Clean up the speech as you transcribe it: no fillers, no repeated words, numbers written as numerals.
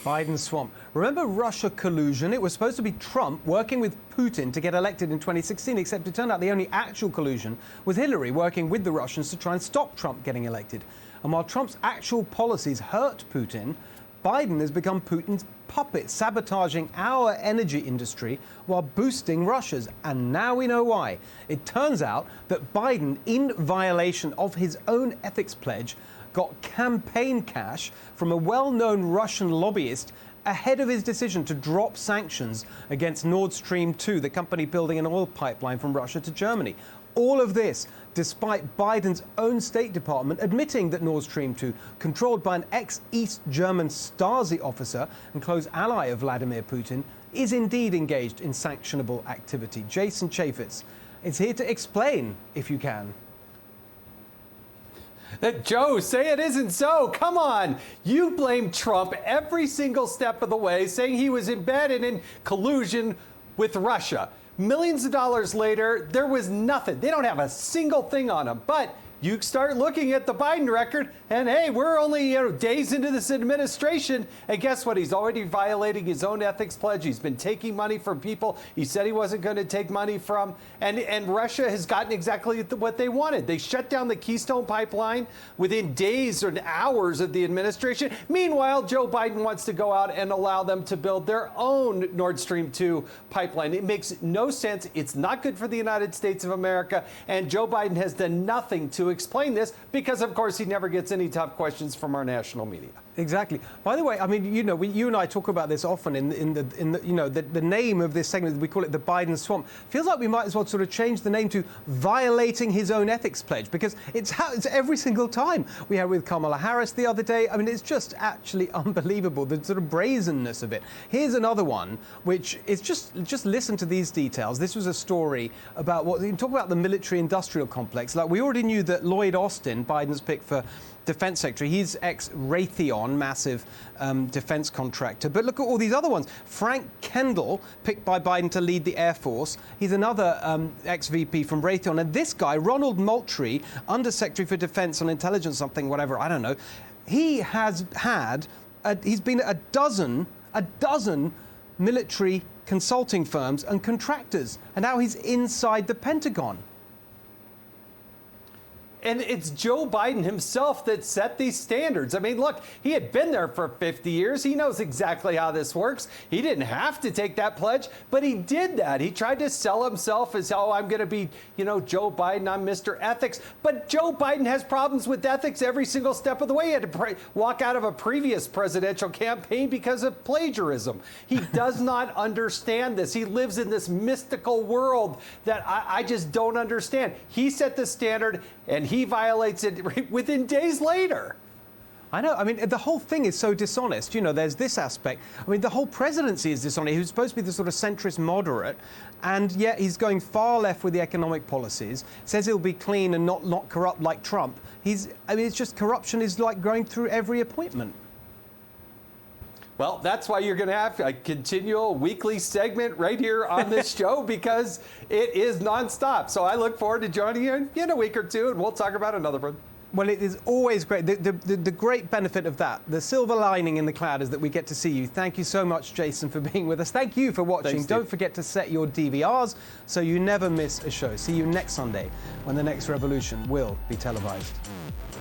Biden swamp. Remember Russia collusion? It was supposed to be Trump working with Putin to get elected in 2016, except it turned out the only actual collusion was Hillary working with the Russians to try and stop Trump getting elected. And while Trump's actual policies hurt Putin, Biden has become Putin's puppet, sabotaging our energy industry while boosting Russia's. And now we know why. It turns out that Biden, in violation of his own ethics pledge, got campaign cash from a well-known Russian lobbyist ahead of his decision to drop sanctions against Nord Stream 2, the company building an oil pipeline from Russia to Germany. All of this despite Biden's own State Department admitting that Nord Stream 2, controlled by an ex-East German Stasi officer and close ally of Vladimir Putin, is indeed engaged in sanctionable activity. Jason Chaffetz is here to explain, if you can. Joe, say it isn't so. Come on. You blame Trump every single step of the way, saying he was embedded in collusion with Russia. Millions of dollars later, there was nothing. They don't have a single thing on him. But you start looking at the Biden record, and hey, we're only days into this administration, and guess what? He's already violating his own ethics pledge. He's been taking money from people he said he wasn't going to take money from, and Russia has gotten exactly what they wanted. They shut down the Keystone Pipeline within days or hours of the administration. Meanwhile, Joe Biden wants to go out and allow them to build their own Nord Stream 2 pipeline. It makes no sense. It's not good for the United States of America, and Joe Biden has done nothing to explain this because, of course, he never gets any tough questions from our national media. Exactly. By the way, I mean, you and I talk about this often in the name of this segment. We call it the Biden swamp. Feels like we might as well sort of change the name to violating his own ethics pledge, because it's every single time. We had with Kamala Harris the other day. I mean, it's just actually unbelievable, the sort of brazenness of it. Here's another one, which is just listen to these details. This was a story about what you talk about, the military-industrial complex. Like, we already knew that Lloyd Austin, Biden's pick for defense secretary, he's ex-Raytheon, massive defense contractor. But look at all these other ones. Frank Kendall, picked by Biden to lead the Air Force. He's another ex-VP from Raytheon. And this guy, Ronald Moultrie, Undersecretary for Defense on Intelligence, something, whatever, I don't know. He has he's been at a dozen military consulting firms and contractors. And now he's inside the Pentagon. And it's Joe Biden himself that set these standards. I mean, look, he had been there for 50 years. He knows exactly how this works. He didn't have to take that pledge, but he did that. He tried to sell himself as, oh, I'm going to be, Joe Biden, I'm Mr. Ethics. But Joe Biden has problems with ethics every single step of the way. He had to walk out of a previous presidential campaign because of plagiarism. He does not understand this. He lives in this mystical world that I just don't understand. He set the standard, and he violates it within days later. I know. I mean, the whole thing is so dishonest. There's this aspect. I mean, the whole presidency is dishonest. He's supposed to be the sort of centrist moderate, and yet he's going far left with the economic policies, says he'll be clean and not corrupt like Trump. It's just corruption is like going through every appointment. Well, that's why you're going to have a continual weekly segment right here on this show, because it is nonstop. So I look forward to joining you in a week or two, and we'll talk about another one. Well, it is always great. The great benefit of that, the silver lining in the cloud, is that we get to see you. Thank you so much, Jason, for being with us. Thank you for watching. Thanks, Don't forget to set your DVRs so you never miss a show. See you next Sunday when the next revolution will be televised.